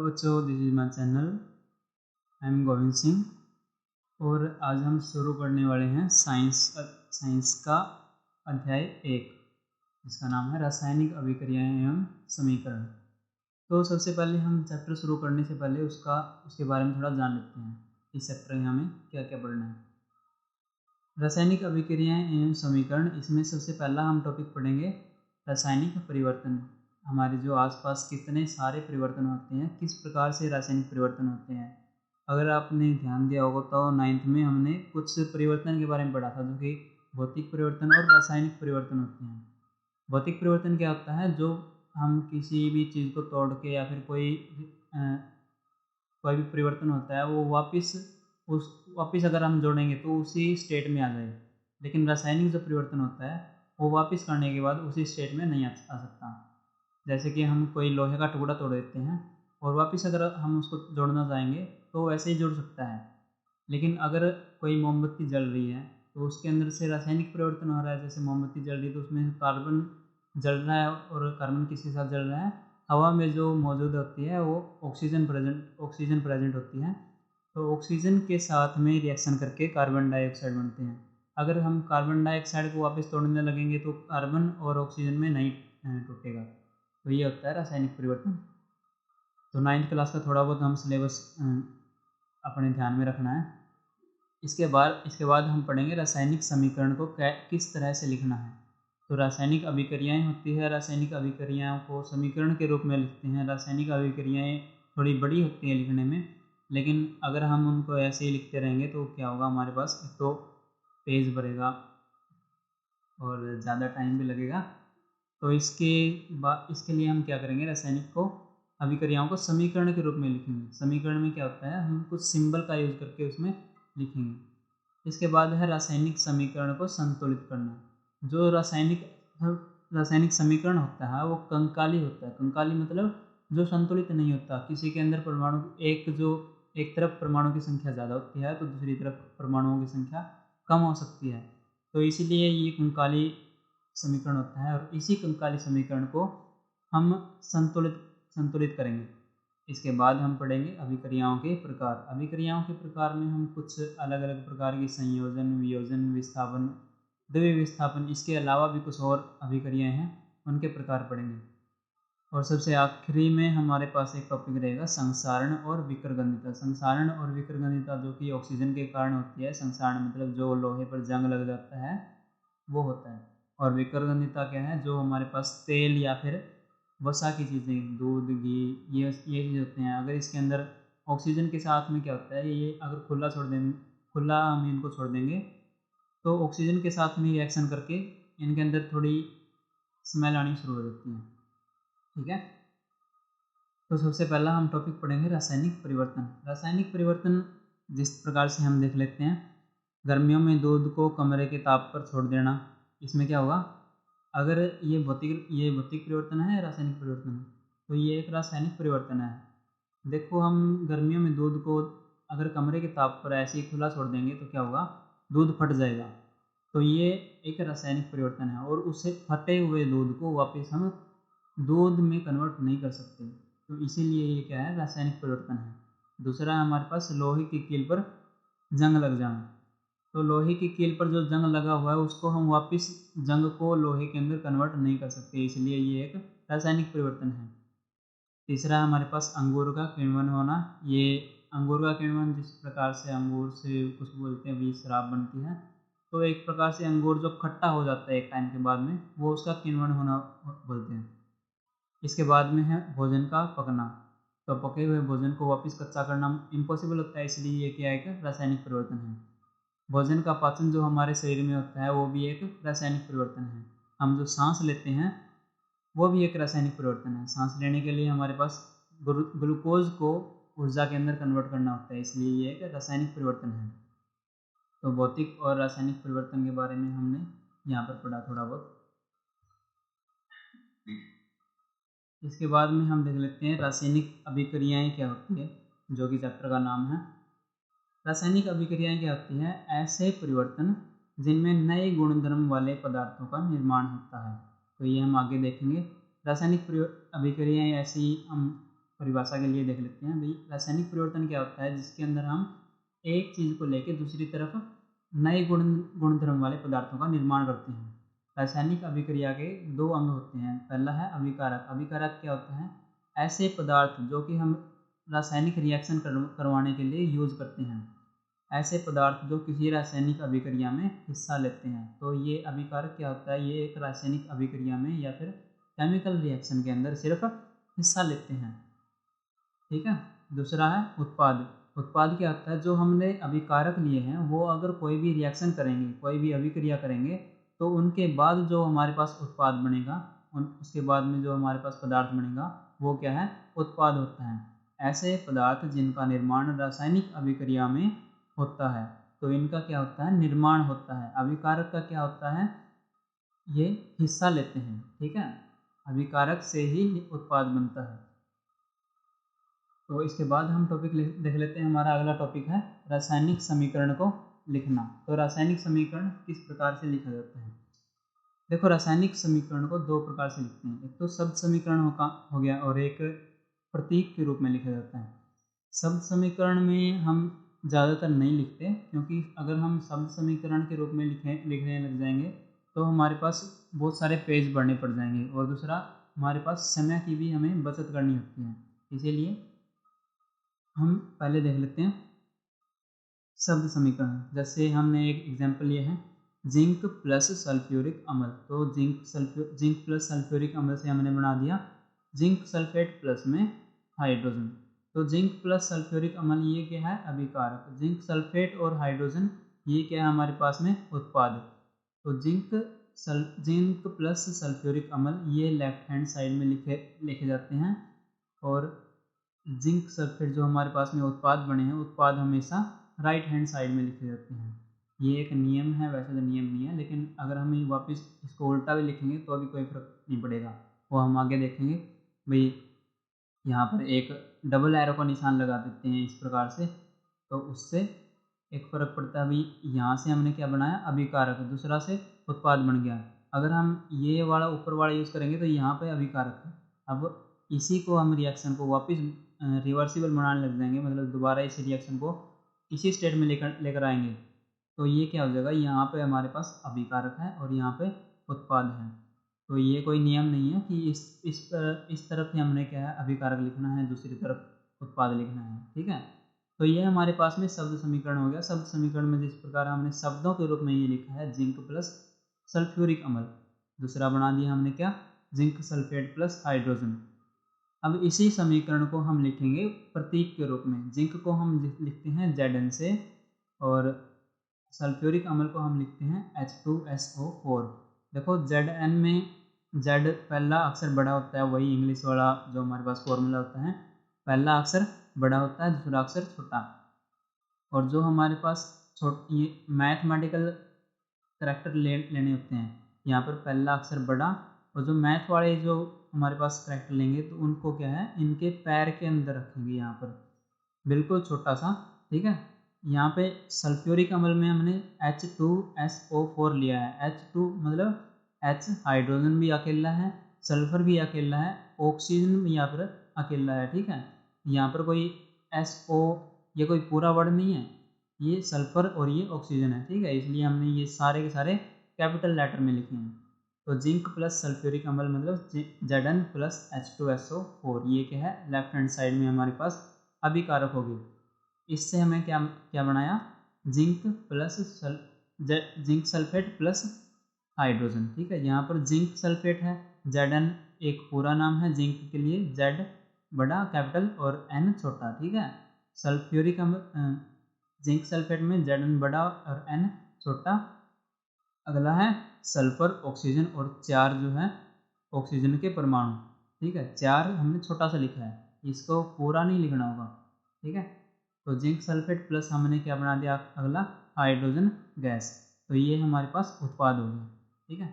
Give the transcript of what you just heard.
Hello बच्चों, this is my channel. I am Govind Singh और आज हम शुरू करने वाले हैं साइंस का अध्याय 1, जिसका नाम है रासायनिक अभिक्रियाएं एवं समीकरण। तो सबसे पहले हम चैप्टर शुरू करने से पहले उसके बारे में थोड़ा जान लेते हैं। इस चैप्टर में हमें क्या क्या पढ़ना है। रासायनिक अभिक्रियाएं एवं समीकरण, इसमें सबसे पहला हम टॉपिक पढ़ेंगे रासायनिक परिवर्तन। हमारे जो आसपास कितने सारे परिवर्तन होते हैं, किस प्रकार से रासायनिक परिवर्तन होते हैं। अगर आपने ध्यान दिया होगा तो 9th में हमने कुछ परिवर्तन के बारे में पढ़ा था, जो कि भौतिक परिवर्तन और रासायनिक परिवर्तन होते हैं। भौतिक परिवर्तन क्या होता है? जो हम किसी भी चीज़ को तोड़ के या फिर कोई भी परिवर्तन होता है वो वापस अगर हम जोड़ेंगे तो उसी स्टेट में आ जाए। लेकिन रासायनिक जो परिवर्तन होता है वो वापस करने के बाद उसी स्टेट में नहीं आ सकता। जैसे कि हम कोई लोहे का टुकड़ा तोड़ देते हैं और वापस अगर हम उसको जोड़ना चाहेंगे तो वैसे ही जुड़ सकता है। लेकिन अगर कोई मोमबत्ती जल रही है तो उसके अंदर से रासायनिक परिवर्तन हो रहा है। जैसे मोमबत्ती जल रही है तो उसमें कार्बन जल रहा है और कार्बन किसके साथ जल रहा है? हवा में जो मौजूद होती है वो ऑक्सीजन प्रेजेंट होती है। तो ऑक्सीजन के साथ में रिएक्शन करके कार्बन डाइऑक्साइड बनते हैं। अगर हम कार्बन डाइऑक्साइड को वापस तोड़ने लगेंगे तो कार्बन और ऑक्सीजन में नहीं टूटेगा। तो ये होता है रासायनिक परिवर्तन। तो 9th क्लास का थोड़ा बहुत हम सिलेबस अपने ध्यान में रखना है। इसके बाद हम पढ़ेंगे रासायनिक समीकरण को किस तरह से लिखना है। तो रासायनिक अभिक्रियाएं होती है, रासायनिक अभिक्रियाओं को समीकरण के रूप में लिखते हैं। रासायनिक अभिक्रियाएं थोड़ी बड़ी होती हैं लिखने में, लेकिन अगर हम उनको ऐसे ही लिखते रहेंगे तो क्या होगा, हमारे पास एक तो पेज भरेगा और ज़्यादा टाइम भी लगेगा। तो इसके लिए हम क्या करेंगे, रासायनिक अभिक्रियाओं को समीकरण के रूप में लिखेंगे। समीकरण में क्या होता है, हम कुछ सिंबल का यूज करके उसमें लिखेंगे। इसके बाद है रासायनिक समीकरण को संतुलित करना। जो रासायनिक समीकरण होता है वो कंकाली होता है। कंकाली मतलब जो संतुलित नहीं होता। किसी के अंदर परमाणु एक तरफ परमाणु की संख्या ज़्यादा होती है तो दूसरी तरफ परमाणुओं की संख्या कम हो सकती है। तो इसीलिए ये कंकाली समीकरण होता है और इसी कंकाली समीकरण को हम संतुलित करेंगे। इसके बाद हम पढ़ेंगे अभिक्रियाओं के प्रकार। अभिक्रियाओं के प्रकार में हम कुछ अलग अलग प्रकार की संयोजन, वियोजन, विस्थापन, द्रव्य विस्थापन, इसके अलावा भी कुछ और अभिक्रियाएं हैं, उनके प्रकार पढ़ेंगे। और सबसे आखिरी में हमारे पास एक टॉपिक रहेगा संसारण और विकर्गंधिता। संसारण और विकर्गंधिता जो कि ऑक्सीजन के कारण होती है। संसारण मतलब जो लोहे पर जंग लग जाता है वो होता है, और विकर्गंधिता क्या है, जो हमारे पास तेल या फिर वसा की चीज़ें, दूध, घी, ये चीज़ होते हैं। अगर इसके अंदर ऑक्सीजन के साथ में क्या होता है, ये अगर खुला हम इनको छोड़ देंगे तो ऑक्सीजन के साथ में रिएक्शन करके इनके अंदर थोड़ी स्मेल आनी शुरू हो जाती है। ठीक है, तो सबसे पहला हम टॉपिक पढ़ेंगे रासायनिक परिवर्तन। रासायनिक परिवर्तन जिस प्रकार से हम देख लेते हैं, गर्मियों में दूध को कमरे के ताप पर छोड़ देना, इसमें क्या होगा, अगर ये भौतिक परिवर्तन है या रासायनिक परिवर्तन है, तो ये एक रासायनिक परिवर्तन है। देखो, हम गर्मियों में दूध को अगर कमरे के ताप पर ऐसे ही खुला छोड़ देंगे तो क्या होगा, दूध फट जाएगा। तो ये एक रासायनिक परिवर्तन है और उसे फटे हुए दूध को वापस हम दूध में कन्वर्ट नहीं कर सकते। तो इसीलिए ये क्या है, रासायनिक परिवर्तन है। दूसरा हमारे पास लोहे की कील पर जंग लग जाना। तो लोहे की कील पर जो जंग लगा हुआ है उसको हम वापस जंग को लोहे के अंदर कन्वर्ट नहीं कर सकते, इसलिए ये एक रासायनिक परिवर्तन है। तीसरा हमारे पास अंगूर का किण्वन होना। ये अंगूर का किण्वन, जिस प्रकार से अंगूर से कुछ बोलते हैं भी शराब बनती है, तो एक प्रकार से अंगूर जो खट्टा हो जाता है एक टाइम के बाद में, वो उसका किण्वन होना बोलते हैं। इसके बाद में है भोजन का पकना। तो पके हुए भोजन को वापस कच्चा करना इम्पॉसिबल होता है, इसलिए ये क्या है, एक रासायनिक परिवर्तन है। भोजन का पाचन जो हमारे शरीर में होता है वो भी एक रासायनिक परिवर्तन है। हम जो सांस लेते हैं वो भी एक रासायनिक परिवर्तन है। सांस लेने के लिए हमारे पास ग्लूकोज को ऊर्जा के अंदर कन्वर्ट करना होता है, इसलिए ये एक रासायनिक परिवर्तन है। तो भौतिक और रासायनिक परिवर्तन के बारे में हमने यहाँ पर पढ़ा थोड़ा बहुत। इसके बाद में हम देख लेते हैं रासायनिक अभिक्रियाएं क्या होती है, जो कि चैप्टर का नाम है। रासायनिक अभिक्रियाएं क्या होती हैं, ऐसे परिवर्तन जिनमें नए गुणधर्म वाले पदार्थों का निर्माण होता है। तो ये हम आगे देखेंगे। रासायनिक अभिक्रियाएं ऐसी हम परिभाषा के लिए देख लेते हैं। भाई रासायनिक परिवर्तन क्या होता है, जिसके अंदर हम एक चीज़ को लेके दूसरी तरफ नए गुणधर्म वाले पदार्थों का निर्माण करते हैं। रासायनिक अभिक्रिया के दो अंग होते हैं। पहला है अभिकारक। अभिकारक क्या होता है, ऐसे पदार्थ जो कि हम रासायनिक रिएक्शन करवाने के लिए यूज करते हैं, ऐसे पदार्थ जो किसी रासायनिक अभिक्रिया में हिस्सा लेते हैं। तो ये अभिकारक क्या होता है, ये एक रासायनिक अभिक्रिया में या फिर केमिकल रिएक्शन के अंदर सिर्फ हिस्सा लेते हैं। ठीक है। दूसरा है उत्पाद। उत्पाद क्या होता है, जो हमने अभिकारक लिए हैं वो अगर कोई भी रिएक्शन करेंगे, कोई भी अभिक्रिया करेंगे, तो उनके बाद जो हमारे पास उत्पाद बनेगा, उसके बाद में जो हमारे पास पदार्थ बनेगा वो क्या है, उत्पाद होता है। ऐसे पदार्थ जिनका निर्माण रासायनिक अभिक्रिया में होता है, तो इनका क्या होता है, निर्माण होता है। अभिकारक का क्या होता है, ये हिस्सा लेते हैं। ठीक है, अभिकारक से ही उत्पाद बनता है। तो इसके बाद हम टॉपिक देख लेते हैं। हमारा अगला टॉपिक है रासायनिक समीकरण को लिखना। तो रासायनिक समीकरण किस प्रकार से लिखा जाता है। देखो, रासायनिक समीकरण को दो प्रकार से लिखते हैं। एक तो शब्द समीकरण हो गया और एक प्रतीक के रूप में लिखा जाता है। शब्द समीकरण में हम ज़्यादातर नहीं लिखते, क्योंकि अगर हम शब्द समीकरण के रूप में लिखने लग जाएंगे तो हमारे पास बहुत सारे पेज भरने पड़ जाएंगे, और दूसरा हमारे पास समय की भी हमें बचत करनी होती है। इसीलिए हम पहले देख लेते हैं शब्द समीकरण। जैसे हमने एक एग्जाम्पल लिया है, जिंक प्लस सल्फ्यूरिक अम्ल। तो जिंक प्लस सल्फ्यूरिक अम्ल से हमने बना दिया जिंक सल्फेट प्लस में हाइड्रोजन। तो जिंक प्लस सल्फ्यूरिक अम्ल ये क्या है, अभिकारक। जिंक सल्फेट और हाइड्रोजन ये क्या है हमारे पास में, उत्पाद। तो जिंक प्लस सल्फ्यूरिक अम्ल ये लेफ्ट हैंड साइड में लिखे जाते हैं, और जिंक सल्फेट जो हमारे पास में उत्पाद बने हैं, उत्पाद हमेशा राइट हैंड साइड में लिखे जाते हैं। ये एक नियम है, वैसे तो नियम नहीं है, लेकिन अगर हम वापस इसको उल्टा भी लिखेंगे तो अभी कोई फर्क नहीं पड़ेगा, वो हम आगे देखेंगे। भाई यहाँ पर एक डबल एरो का निशान लगा देते हैं इस प्रकार से, तो उससे एक फ़र्क पड़ता है। भाई यहाँ से हमने क्या बनाया, अभिकारक, दूसरा से उत्पाद बन गया। अगर हम ये वाला ऊपर वाला यूज़ करेंगे तो यहाँ पे अभिकारक है। अब इसी को हम रिएक्शन को वापस रिवर्सिबल बनाने लग जाएंगे, मतलब दोबारा इस रिएक्शन को इसी स्टेट में लेकर आएंगे, तो ये क्या हो जाएगा, यहाँ पे हमारे पास अभिकारक है और यहाँ पे उत्पाद है। तो ये कोई नियम नहीं है कि इस तरफ ही हमने क्या है, अभिकारक लिखना है, दूसरी तरफ उत्पाद लिखना है। ठीक है। तो ये हमारे पास में शब्द समीकरण हो गया। शब्द समीकरण में जिस प्रकार हमने शब्दों के रूप में ये लिखा है, जिंक प्लस सल्फ्यूरिक अम्ल, दूसरा बना दिया हमने क्या, जिंक सल्फेट प्लस हाइड्रोजन। अब इसी समीकरण को हम लिखेंगे प्रतीक के रूप में। जिंक को हम लिखते हैं Zn से, और सल्फ्यूरिक अम्ल को हम लिखते हैं H2SO4। देखो Zn में Z पहला अक्षर बड़ा होता है, वही इंग्लिश वाला जो हमारे पास फॉर्मूला होता है, पहला अक्षर बड़ा होता है, दूसरा अक्षर छोटा। और जो हमारे पास ये मैथमेटिकल करैक्टर लेने होते हैं, यहाँ पर पहला अक्षर बड़ा, और जो मैथ वाले जो हमारे पास करैक्टर लेंगे तो उनको क्या है, इनके पैर के अंदर रखेंगे, यहाँ पर बिल्कुल छोटा सा। ठीक है। यहाँ पे सल्फ्यूरिक अम्ल में हमने H2SO4 लिया है। H2 मतलब H हाइड्रोजन भी अकेला है, सल्फर भी अकेला है, ऑक्सीजन भी यहाँ पर अकेला है। ठीक है। यहाँ पर कोई SO ये कोई पूरा वर्ड नहीं है, ये सल्फर और ये ऑक्सीजन है। ठीक है। इसलिए हमने ये सारे के सारे कैपिटल लेटर में लिखे हैं। तो जिंक प्लस सल्फ्यूरिक अम्ल मतलब Zn प्लस H2SO4, ये क्या है, लेफ्ट हैंड साइड में हमारे पास अभिकारक हो गए। इससे हमें क्या बनाया, जिंक सल्फेट प्लस हाइड्रोजन। ठीक है। यहाँ पर जिंक सल्फेट है, Zn एक पूरा नाम है जिंक के लिए, Z बड़ा कैपिटल और N छोटा। ठीक है। सल्फ्यूरिक अम्ल जिंक सल्फेट में Zn बड़ा और N छोटा। अगला है सल्फर, ऑक्सीजन, और 4 जो है ऑक्सीजन के परमाणु। ठीक है। 4 हमने छोटा सा लिखा है, इसको पूरा नहीं लिखना होगा। ठीक है। तो जिंक सल्फेट प्लस हमने क्या बना दिया, अगला हाइड्रोजन गैस। तो ये हमारे पास उत्पाद हो गया। ठीक है।